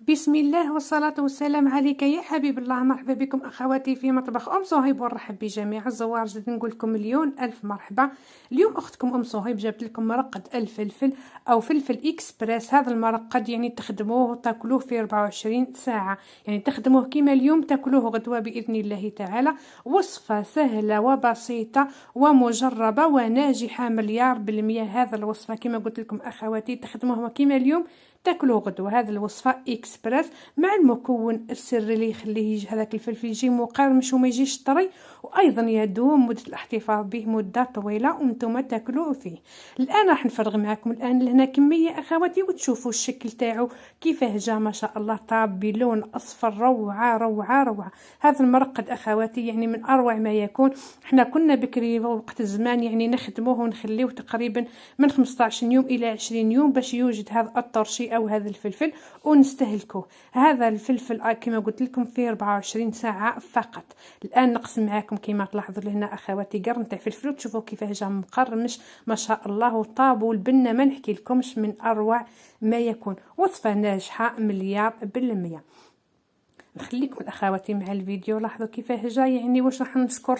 بسم الله والصلاة والسلام عليك يا حبيب الله. مرحبا بكم أخواتي في مطبخ أم صهيب، ونرحب بجميع الزوار. جد نقول لكم مليون ألف مرحبا. اليوم أختكم أم صهيب جابت لكم مرقد الفلفل أو فلفل إكسبريس. هذا المرقد يعني تخدموه وتاكلوه في 24 ساعة، يعني تخدموه كيما اليوم تاكلوه غدوة بإذن الله تعالى. وصفة سهلة وبسيطة ومجربة وناجحة مليار بالمية. هذا الوصفة كما قلت لكم أخواتي تخدموه كيما اليوم تاكلوا غدوة. هذه الوصفة إكسبريس مع المكون السري اللي يخليه يجي هذاك الفلفل يجي مقرمش وما يجيش طري، وأيضا يدوم مدة الاحتفاظ به مدة طويلة وانتم تاكلوه فيه. الآن راح نفرغ معكم الآن لهنا كمية أخواتي وتشوفوا الشكل تاعو كيفاه جا ما شاء الله، طاب بلون أصفر روعة روعة روعة. هذا المرقد أخواتي يعني من أروع ما يكون. احنا كنا بكري وقت الزمان يعني نخدموه ونخليوه تقريبا من 15 يوم إلى 20 يوم باش يوجد هذا الطرشي أو هذا الفلفل ونستهلكوه. هذا الفلفل كما قلت لكم في 24 ساعة فقط. الآن نقسم معكم كما تلاحظوا لهنا أخواتي قرن تاع فلفل وتشوفوا كيفاه جا مقرمش ما شاء الله، وطاب والبنة ما نحكي لكمش، من أروع ما يكون. وصفة ناجحة مليار بالمية. نخليكم الاخواتي مع الفيديو، لاحظوا كيفاه جا، يعني واش راح نشكر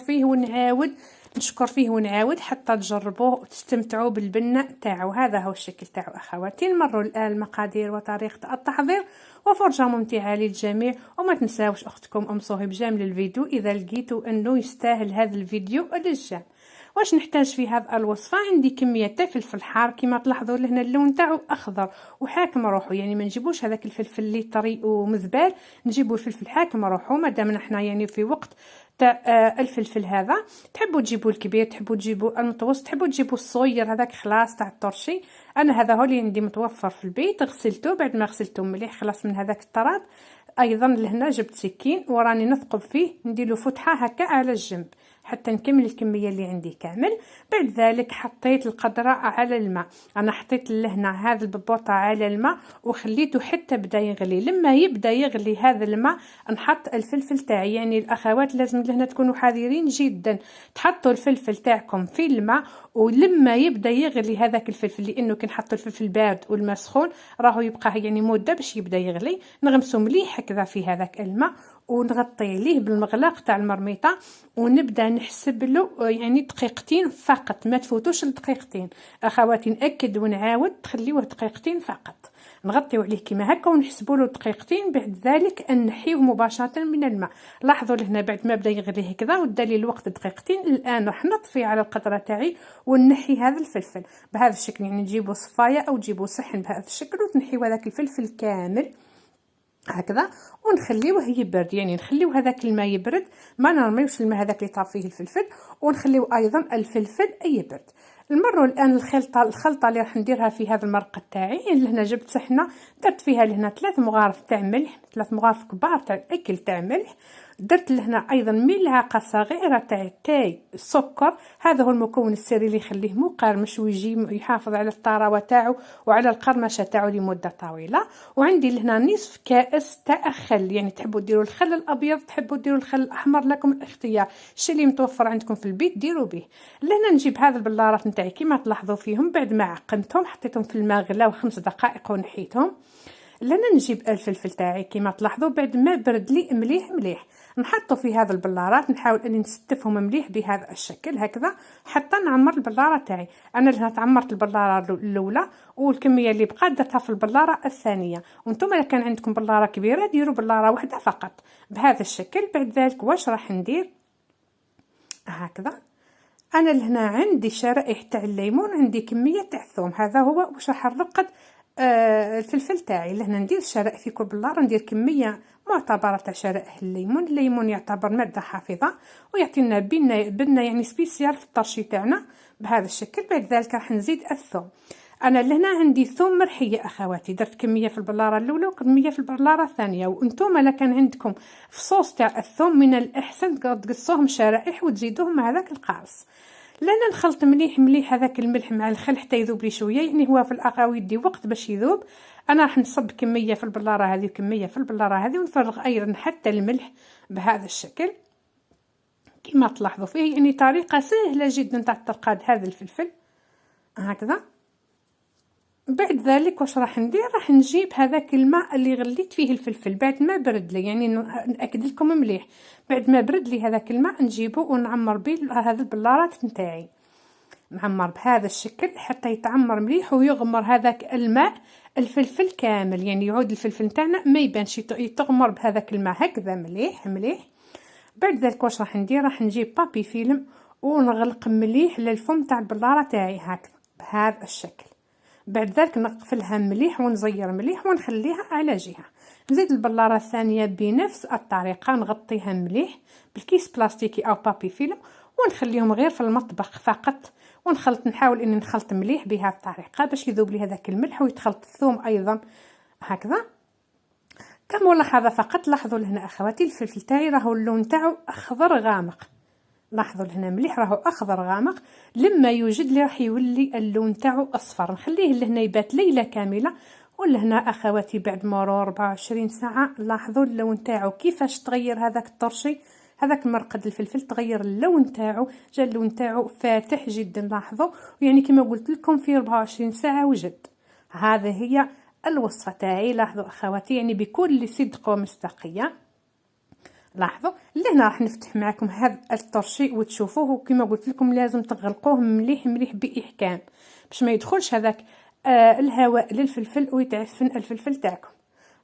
فيه ونعاود حتى تجربوه وتستمتعوا بالبنه تاعو. هذا هو الشكل تاعو اخواتي. نمروا الان المقادير وطريقه التحضير وفرجه ممتعه للجميع. وما تنساوش اختكم ام صهيب جامل الفيديو اذا لقيتوا انه يستاهل هذا الفيديو للجام. واش نحتاج في هذه الوصفه؟ عندي كميه تاع فلفل حار كما تلاحظوا لهنا اللون تاعو اخضر وحاكم روحو، يعني ما نجيبوش هذاك الفلفل اللي طري ومذبال، نجيبوا الفلفل حاكم روحو. مادام احنا يعني في وقت تاع الفلفل هذا، تحبوا تجيبوا الكبير تحبوا تجيبوا المتوسط تحبوا تجيبوا الصغير هذاك خلاص تاع الطرشي. انا هذا هو اللي عندي متوفر في البيت، غسلته بعد ما غسلته مليح خلاص من هذاك التراب. ايضا لهنا جبت سكين وراني نثقب فيه نديرو فتحه هكا على الجنب حتى نكمل الكميه اللي عندي كامل. بعد ذلك حطيت القدره على الماء، انا حطيت لهنا هذا الببوطه على الماء وخليته حتى بدا يغلي. لما يبدا يغلي هذا الماء نحط الفلفل تاعي. يعني الاخوات لازم لهنا تكونوا حذرين جدا، تحطوا الفلفل تاعكم في الماء ولما يبدا يغلي هذاك الفلفل، لانه كي نحطوا الفلفل بارد والماء سخون راهو يبقى يعني مده باش يبدا يغلي. نغمسوا مليح هكذا في هذاك الماء ونغطي عليه بالمغلاق تاع المرميطه ونبدا نحسب له يعني دقيقتين فقط، ما تفوتوش الدقيقتين اخواتي. ناكد ونعاود تخليوه دقيقتين فقط، نغطيو عليه كيما هكا ونحسبوا له دقيقتين. بعد ذلك نحيوه مباشره من الماء. لاحظوا لهنا بعد ما بدا يغلي هكذا ودا لي الوقت دقيقتين، الان راح نطفي على القدره تاعي ونحي هذا الفلفل بهذا الشكل. يعني نجيبوا صفايه او تجيبوا صحن بهذا الشكل وتنحيوا هذاك الفلفل كامل هكذا ونخليوه يبرد. يعني نخليو هذاك الماء يبرد، ما نرميوش الماء هذاك اللي طاب فيه الفلفل، ونخليو ايضا الفلفل يبرد. نمروا الان الخلطه اللي راح نديرها في هذا المرقد تاعي. لهنا جبت صحنه درت فيها لهنا 3 مغارف تاع ملح، 3 مغارف كبار تاع الاكل تاع ملح. درت لهنا ايضا ملعقه صغيره تاع تاي السكر، هذا هو المكون السري اللي يخليه مقرمش ويجي يحافظ على الطراوه تاعو وعلى القرمشه تاعو لمده طويله. وعندي لهنا نصف كاس تاع خل، يعني تحبوا ديروا الخل الابيض تحبوا ديروا الخل الاحمر لكم الاختيار، الشيء اللي متوفر عندكم في البيت ديروا به. لهنا نجيب هذا البلارات نتاعي كما تلاحظوا فيهم، بعد ما عقمتهم حطيتهم في الماء غلاو 5 دقائق ونحيتهم. لهنا نجيب الفلفل تاعي كما تلاحظوا بعد ما برد لي مليح مليح، نحطه في هذا البلارات. نحاول اني نستفهم مليح بهذا الشكل هكذا حتى نعمر البلاره تاعي. انا لهنا تعمرت البلاره الاولى والكميه اللي بقات درتها في البلاره الثانيه، وانتم اذا كان عندكم بلاره كبيره ديروا بلاره واحده فقط بهذا الشكل. بعد ذلك واش راح ندير هكذا، انا لهنا عندي شرائح تاع الليمون، عندي كميه تاع الثوم، هذا هو واش راح نرقد الفلفل تاعي. لهنا ندير شرائح في كل بلاره، ندير كميه معتبره تاع شرائح الليمون. الليمون يعتبر ماده حافظه ويعطينا بنه يعني سبيسيال في الطرشي تاعنا بهذا الشكل. بعد ذلك راح نزيد الثوم. انا لهنا عندي ثوم مرحيه اخواتي، درت كميه في البلاره الاولى وكميه في البلاره الثانيه، وانتم الا كان عندكم فصوص تاع الثوم من الاحسن تقصوهم شرائح وتزيدوهم مع ذاك القارص. لأن نخلط مليح مليح هذاك الملح مع الخل حتى يذوب لي شويه، يعني هو في الاخر يدي وقت باش يذوب. انا راح نصب كميه في البلاره هذه وكميه في البلاره هذه ونفرغ ايضا حتى الملح بهذا الشكل كما تلاحظوا فيه. يعني طريقه سهله جدا تاع ترقاد هذا الفلفل هكذا بعد ذلك واش راح ندير؟ راح نجيب هذاك الماء اللي غليت فيه الفلفل بعد ما برد لي، يعني ناكد لكم مليح، بعد ما برد لي هذاك الماء نجيبه ونعمر به هذه البلارات نتاعي، نعمر بهذا الشكل حتى يتعمر مليح ويغمر هذاك الماء الفلفل كامل، يعني يعود الفلفل نتاعنا ما يبانش، يتغمر بهذاك الماء هكذا مليح مليح. بعد ذلك واش راح ندير؟ راح نجيب بابي فيلم ونغلق مليح للفم تاع البلاره تاعي هكذا بهذا الشكل. بعد ذلك نقفلها مليح ونزير مليح ونخليها على جهه. نزيد البلاره الثانيه بنفس الطريقه نغطيها مليح بالكيس بلاستيكي او بابي فيلم ونخليهم غير في المطبخ فقط، ونخلط، نحاول اني نخلط مليح بهذه الطريقه باش يذوب لي هذاك الملح ويتخلط الثوم ايضا هكذا. كملاحظه فقط لاحظوا لهنا اخواتي الفلفل تاعي راهو اللون تاعو اخضر غامق، لاحظوا لهنا مليح راهو اخضر غامق، لما يوجد لي راح يولي اللون تاعو اصفر، نخليه لهنا يبات ليله كامله. ولهنا اخواتي بعد مرور 24 ساعه لاحظوا اللون تاعو كيفاش تغير، هذاك الطرشي هذاك مرقد الفلفل تغير اللون تاعو، جا اللون تاعو فاتح جدا لاحظوا، يعني كما قلت لكم في 24 ساعه وجد. هذه هي الوصفه تاعي لاحظوا اخواتي، يعني بكل صدق ومصداقيه. لاحظوا لهنا راح نفتح معكم هذا الطرشي وتشوفوه، وكما قلت لكم لازم تغلقوه مليح مليح باحكام باش ما يدخلش هذاك الهواء للفلفل ويتعفن الفلفل تاعكم.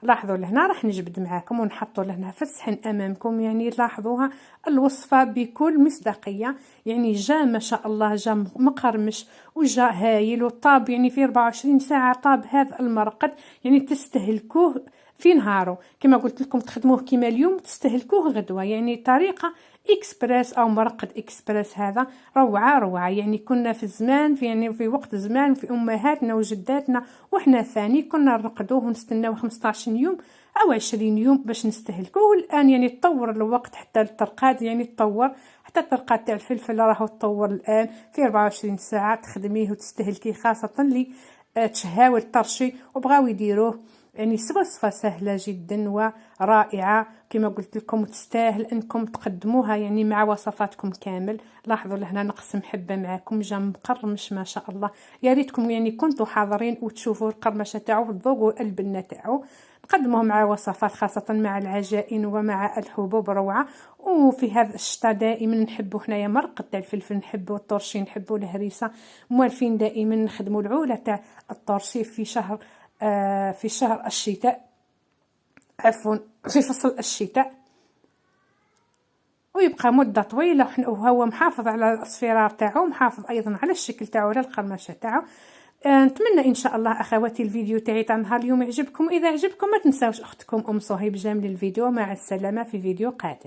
لاحظوا لهنا راح نجبد معاكم ونحطوا لهنا في الصحن امامكم، يعني لاحظوها الوصفه بكل مصداقيه، يعني جا ما شاء الله جا مقرمش وجا هايل وطاب، يعني في 24 ساعه طاب هذا المرقد، يعني تستهلكوه في نهارو كما قلت لكم، تخدموه كما اليوم تستهلكوه غدوه، يعني طريقه اكسبريس او مرقد اكسبريس، هذا روعه روعه. يعني كنا في الزمان يعني في وقت زمان في امهاتنا وجداتنا وحنا ثاني كنا نرقدوه ونستناو 15 يوم او 20 يوم باش نستهلكوه. الان يعني تطور الوقت حتى الترقاد، يعني تطور حتى الترقاد تاع الفلفل راهو تطور الان في 24 ساعه تخدميه وتستهلكيه، خاصه اللي تشهاو الطرشي وبغاو يديروه، يعني وصفة سهلة جدا ورائعة كما قلت لكم، تستاهل انكم تقدموها يعني مع وصفاتكم كامل. لاحظوا لهنا نقسم حبة معكم جا مقرمش ما شاء الله، يا ريتكم يعني كنتوا حاضرين وتشوفوا القرمشة تاعو وتذوقوا البنة تاعو. نقدموه مع وصفات خاصة مع العجائن ومع الحبوب روعة. وفي هذا الشتاء دائما نحبوا حنايا مرقد تاع الفلفل، نحبوا الطرشي، نحبوا الهريسة، موالفين دائما نخدموا العولة تاع الطرشي في شهر الشتاء، عفوا في فصل الشتاء، ويبقى مدة طويلة وهو محافظ على الاصفرار تاعو، محافظ ايضا على الشكل تاعو على القرمشة تاعو. نتمنى ان شاء الله اخواتي الفيديو تاعي تاع نهار اليوم يعجبكم، اذا عجبكم ما تنساوش اختكم ام صهيب جامل الفيديو. مع السلامة في فيديو قادم.